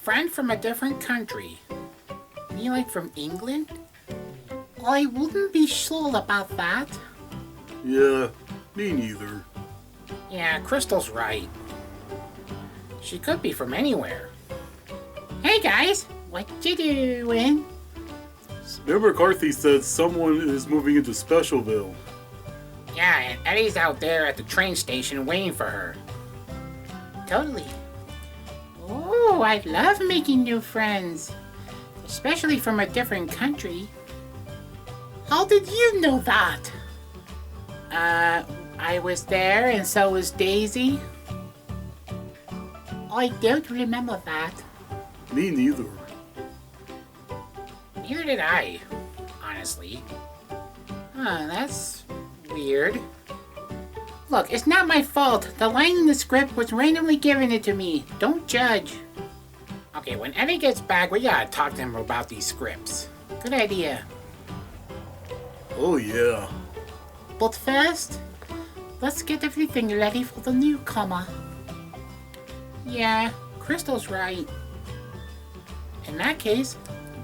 friend from a different country. You like from England? I wouldn't be sure about that. Yeah, me neither. Yeah, Crystal's right. She could be from anywhere. Hey guys, what you doing? Mayor McCarthy said someone is moving into Specialville. Yeah, and Eddie's out there at the train station waiting for her. Totally. Oh, I love making new friends. Especially from a different country. How did you know that? I was there and so was Daisy. I don't remember that. Me neither. Neither did I, honestly. Huh, that's weird. Look, it's not my fault. The line in the script was randomly given it to me. Don't judge. Okay, when Eddie gets back, we gotta talk to him about these scripts. Good idea. Oh yeah. But first, let's get everything ready for the newcomer. Yeah, Crystal's right. In that case,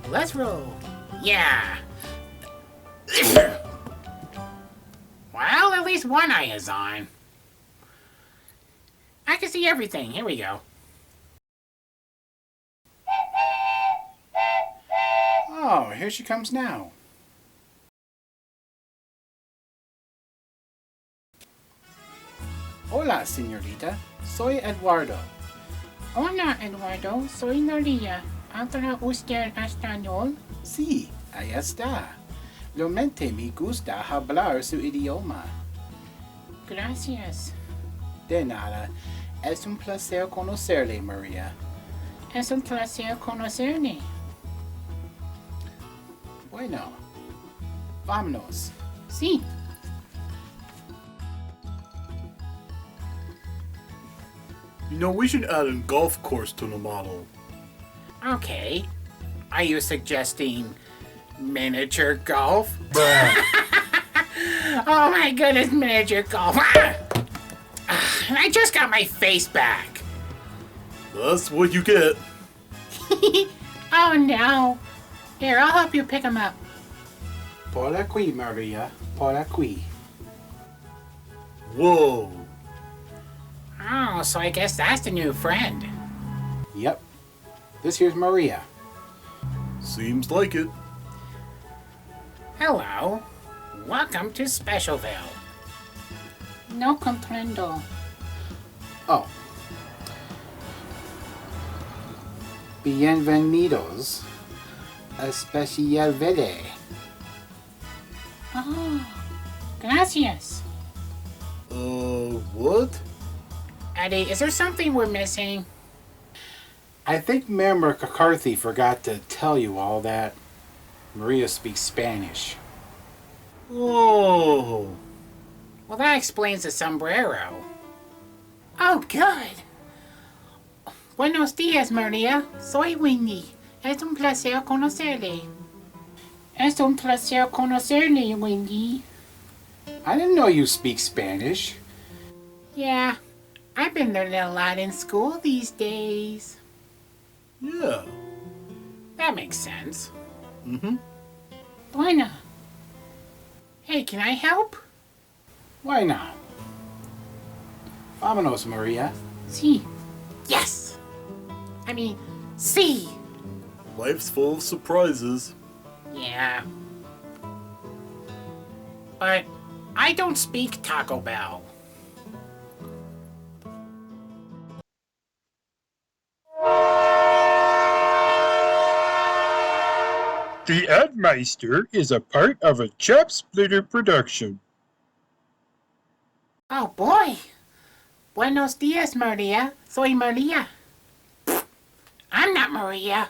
let's roll. Yeah. Well, at least one eye is on. I can see everything. Here we go. Oh, here she comes now. Hola, señorita. Soy Eduardo. Hola, Eduardo. Soy María. ¿Habla usted español? Sí, ahí está. Realmente me gusta hablar su idioma. Gracias. De nada. Es un placer conocerle, María. Es un placer conocerle. Bueno, vámonos. Sí. You know, we should add a golf course to the model. Okay. Are you suggesting miniature golf? Oh my goodness, miniature golf. I just got my face back. That's what you get. Oh no. Here, I'll help you pick him up. Por aquí, Maria. Por aquí. Whoa. Oh, so I guess that's the new friend. Yep. This here's Maria. Seems like it. Hello. Welcome to Specialville. No comprendo. Oh. Bienvenidos a Specialville. Oh, gracias. What? Eddie, is there something we're missing? I think Mayor McCarthy forgot to tell you all that Maria speaks Spanish. Oh. Well, that explains the sombrero. Oh, good. Buenos días, Maria. Soy Winnie. Es un placer conocerle. Es un placer conocerle, Winnie. I didn't know you speak Spanish. Yeah, I've been learning a lot in school these days. Yeah. That makes sense. Mm-hmm. Buena. Hey, can I help? Why not? Vámonos, Maria. Sí. Yes. I mean, sí. Life's full of surprises. Yeah. But I don't speak Taco Bell. The Edmeister is a part of a Chop Splitter production. Oh boy. Buenos dias, Maria. Soy Maria. I'm not Maria.